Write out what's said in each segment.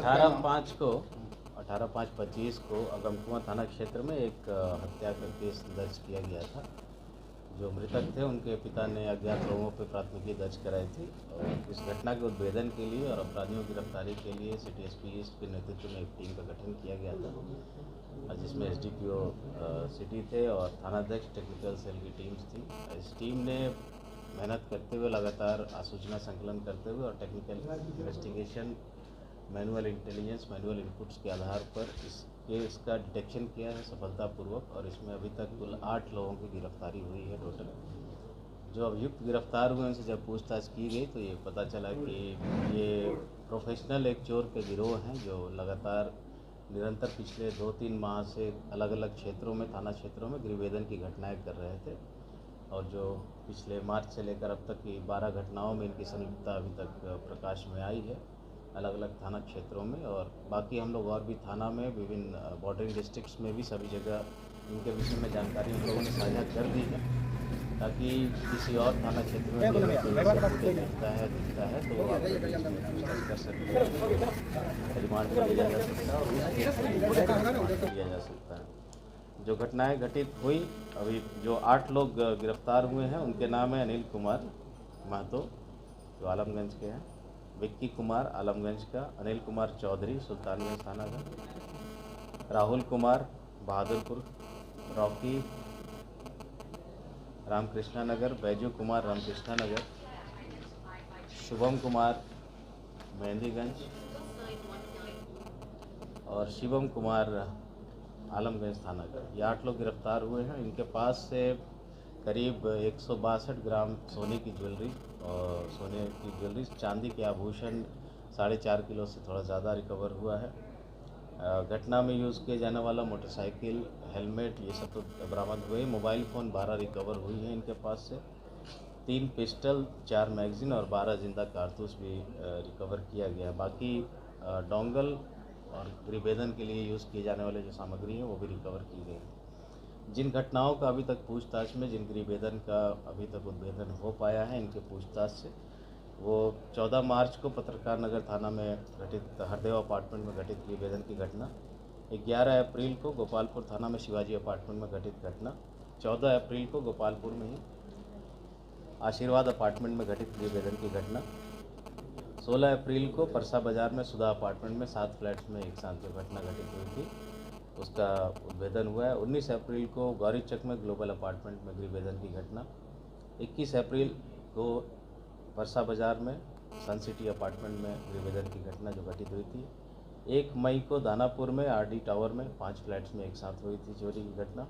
18/5/25 को अगमकुआं थाना क्षेत्र में एक हत्या का केस दर्ज किया गया था। जो मृतक थे उनके पिता ने अज्ञात लोगों पर प्राथमिकी दर्ज कराई थी और इस घटना के उद्भेदन के लिए और अपराधियों की गिरफ्तारी के लिए सिटी एसपी ईस्ट के नेतृत्व में एक टीम का गठन किया गया था, जिसमें एसडीपीओ सिटी थे और थानाध्यक्ष टेक्निकल सेल की टीम्स थी। इस टीम ने मेहनत करते हुए लगातार सूचना संकलन करते हुए और technical investigation, manual intelligence, manual inputs के आधार पर इसका डिटेक्शन किया है सफलतापूर्वक और इसमें अभी तक कुल 8 लोगों की गिरफ्तारी हुई है टोटल। जो अभियुक्त गिरफ्तार हुए उनसे जब पूछताछ की गई तो ये पता चला कि ये प्रोफेशनल एक चोर के गिरोह हैं जो लगातार निरंतर पिछले 2-3 माह से अलग अलग क्षेत्रों में, थाना क्षेत्रों में गृहभेदन की घटनाएं कर रहे थे और जो पिछले मार्च से लेकर अब तक की 12 घटनाओं में इनकी संलिप्तता अभी तक प्रकाश में आई है अलग अलग थाना क्षेत्रों में। और बाकी हम लोग और भी थाना में विभिन्न बॉर्डरिंग डिस्ट्रिक्ट्स में भी सभी जगह इनके विषय में जानकारी हम लोगों ने साझा कर दी है ताकि किसी और थाना क्षेत्र में भी दिखता है तो वो पूछताछ कर सकते हैं, रिमांड पर लिया जा सकता है और लिया जा सकता है। जो घटनाएं घटित हुई, अभी जो 8 लोग गिरफ्तार हुए हैं उनके नाम है अनिल कुमार महतो जो आलमगंज के हैं, विक्की कुमार आलमगंज का, अनिल कुमार चौधरी सुल्तानगंज थाना का, राहुल कुमार बहादुरपुर, रॉकी रामकृष्णा नगर, बैजू कुमार रामकृष्णा नगर, शुभम कुमार मेहंदीगंज और शिवम कुमार आलमगंज थाना का। ये 8 लोग गिरफ्तार हुए हैं। इनके पास से करीब 162 ग्राम सोने की ज्वेलरी और चांदी के आभूषण 4.5 किलो से थोड़ा ज़्यादा रिकवर हुआ है। घटना में यूज़ किए जाने वाला मोटरसाइकिल, हेलमेट, ये सब तो बरामद हुए। मोबाइल फ़ोन 12 रिकवर हुई हैं इनके पास से। 3 पिस्टल, 4 मैगज़ीन और 12 जिंदा कारतूस भी रिकवर किया गया। बाकी डोंगल और गृहभेदन के लिए यूज़ किए जाने वाले जो सामग्री है वो भी रिकवर की गई। जिन घटनाओं का अभी तक पूछताछ में, जिन गृहभेदन का अभी तक उद्भेदन हो पाया है इनके पूछताछ से, वो 14 मार्च को पत्रकार नगर थाना में घटित हरदेव अपार्टमेंट में घटित गृहभेदन की घटना, 11 अप्रैल को गोपालपुर थाना में शिवाजी अपार्टमेंट में घटित घटना, 14 अप्रैल को गोपालपुर में ही आशीर्वाद अपार्टमेंट में घटित गृहभेदन की घटना, 16 अप्रैल को परसा बाजार में सुधा अपार्टमेंट में 7 फ्लैट्स में एक साथ जो घटना घटित हुई थी उसका उद्भेदन हुआ है। 19 अप्रैल को गौरीचक में ग्लोबल अपार्टमेंट में गृहभेदन की घटना, 21 अप्रैल को परसा बाजार में सन सिटी अपार्टमेंट में गृहभेदन की घटना जो घटित हुई थी, 1 मई को दानापुर में आरडी टावर में 5 फ्लैट्स में एक साथ हुई थी चोरी की घटना,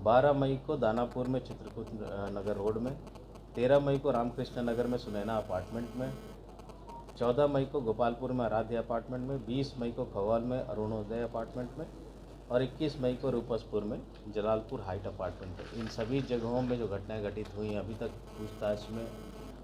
12 मई को दानापुर में चित्रकूट नगर रोड में, 13 मई को रामकृष्ण नगर में सुनैना अपार्टमेंट में, 14 मई को गोपालपुर में आराध्य अपार्टमेंट में, 20 मई को खवाल में अरुणोदय अपार्टमेंट में और 21 मई को रूपसपुर में जलालपुर हाइट अपार्टमेंट में। इन सभी जगहों में जो घटनाएं घटित हुई हैं अभी तक पूछताछ में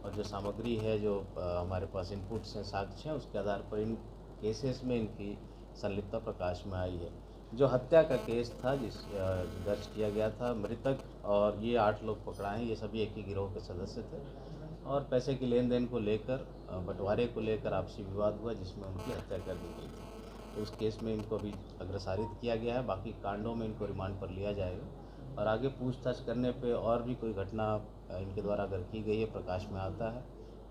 और जो सामग्री है, जो हमारे पास इनपुट्स हैं, साक्ष्य हैं, उसके आधार पर इन केसेस में इनकी संलिप्तता प्रकाश में आई है। जो हत्या का केस था दर्ज किया गया था, मृतक और ये 8 लोग पकड़ाए हैं, ये सभी एक ही गिरोह के सदस्य थे और पैसे की लेन देन को लेकर, बंटवारे को लेकर आपसी विवाद हुआ जिसमें उनकी हत्या कर दी गई थी। तो उस केस में इनको अभी अग्रसारित किया गया है। बाकी कांडों में इनको रिमांड पर लिया जाएगा और आगे पूछताछ करने पे और भी कोई घटना इनके द्वारा अगर की गई है, प्रकाश में आता है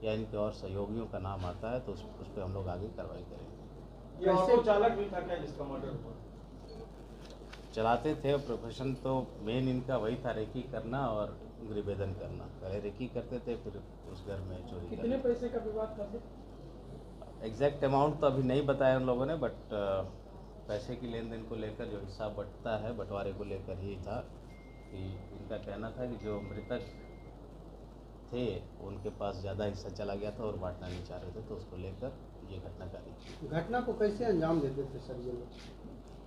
या इनके और सहयोगियों का नाम आता है तो उस पर हम लोग आगे कार्रवाई करेंगे। ये ऑटो चालक भी था क्या जिसका मर्डर हुआ? चलाते थे, प्रोफेशन तो मेन इनका वही था, रेकी करना और गृहभेदन करना। पहले रेकी करते थे, फिर उस घर में चोरी। कितने पैसे का विवाद था? एग्जैक्ट अमाउंट तो अभी नहीं बताया उन लोगों ने, बट पैसे की लेन देन को लेकर जो हिस्सा बंटता है, बंटवारे को लेकर ही था कि इनका कहना था कि जो मृतक थे उनके पास ज़्यादा हिस्सा चला गया था और बांटना नहीं चाह रहे थे, तो उसको लेकर ये घटनाकारी। घटना को कैसे अंजाम देते थे सर ये लोग?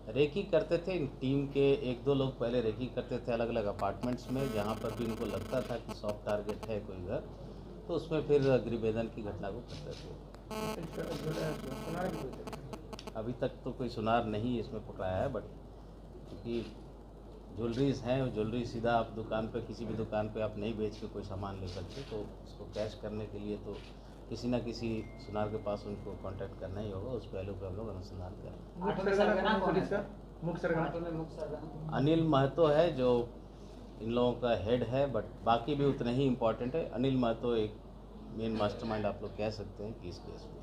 रेकी करते थे। इन टीम के 1-2 लोग पहले रेकी करते थे अलग अलग अपार्टमेंट्स में, जहाँ पर भी इनको लगता था कि सॉफ्ट टारगेट है कोई घर, तो उसमें फिर गृहभेदन की घटना को करते थे। अभी तक तो कोई सुनार नहीं इसमें पकड़ाया है, बट क्योंकि ज्वेलरीज हैं, ज्वेलरी सीधा आप दुकान पे, किसी भी दुकान पे आप नहीं बेच के कोई सामान ले सकते, तो उसको कैश करने के लिए तो किसी न किसी सुनार के पास उनको कांटेक्ट करना ही होगा। उस पहलू पे हम लोग अनुसंधान करें। मुख्य सरगना कौन है सर? मुख्य सरगना अनिल महतो है जो इन लोगों का हेड है, बट बाकी भी उतने ही इम्पोर्टेंट है। अनिल महतो एक मेन मास्टरमाइंड आप लोग कह सकते हैं कि इस केस में।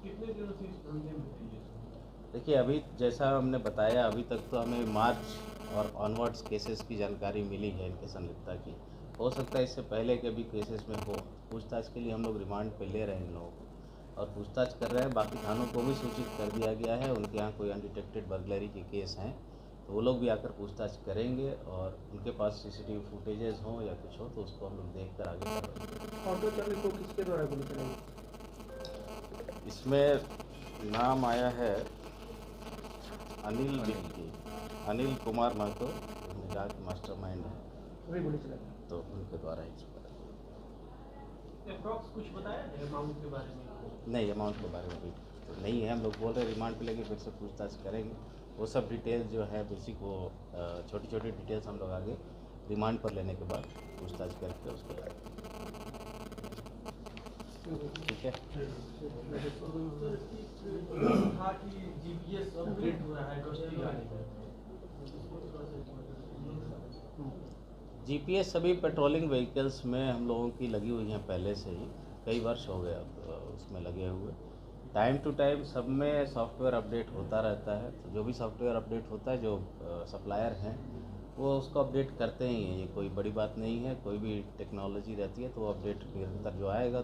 कितने दिनों से इस धंधे में है ये? देखिए, अभी जैसा हमने बताया, अभी तक तो हमें मार्च और ऑनवर्ड्स केसेस की जानकारी मिली है इनके संलिप्तता की। हो सकता है इससे पहले के भी केसेस में हो। पूछताछ के लिए हम लोग रिमांड पे ले रहे हैं इन लोगों को और पूछताछ कर रहे हैं। बाकी थानों को भी सूचित कर दिया गया है। उनके यहाँ कोई अनडिटेक्टेड बर्गलरी के केस हैं तो वो लोग भी आकर पूछताछ करेंगे और उनके पास सीसीटीवी फुटेजेस हों या कुछ हो तो उसको हम लोग देख कर आगे बढ़ेंगे। ऑटो चालक को किसके द्वारा गोली चलाई? इसमें नाम आया है अनिल कुमार महतो, उन्होंने कहा कि मास्टरमाइंड है वही गोली चलाई। तो उनके द्वारा ही चुका। अप्रॉक्स कुछ बताया है अमाउंट के बारे में? नहीं, अमाउंट के बारे में भी तो नहीं है। हम लोग बोल रहे हैं रिमांड पे लेके फिर से पूछताछ करेंगे। वो सब डिटेल्स जो है बेसिक वो छोटी छोटी डिटेल्स हम लोग आगे रिमांड पर लेने के बाद पूछताछ करके उसको ठीक है। हाँ कि जीपीएस अपडेट हो रहा है गश्ती गाड़ी में। जीपीएस सभी पेट्रोलिंग व्हीकल्स में हम लोगों की लगी हुई हैं पहले से ही, कई वर्ष हो गए अब उसमें लगे हुए। टाइम टू टाइम सब में सॉफ्टवेयर अपडेट होता रहता है। तो जो भी सॉफ्टवेयर अपडेट होता है, जो सप्लायर हैं वो उसको अपडेट करते ही हैं। ये कोई बड़ी बात नहीं है। कोई भी टेक्नोलॉजी रहती है तो वो अपडेट निरंतर जो आएगा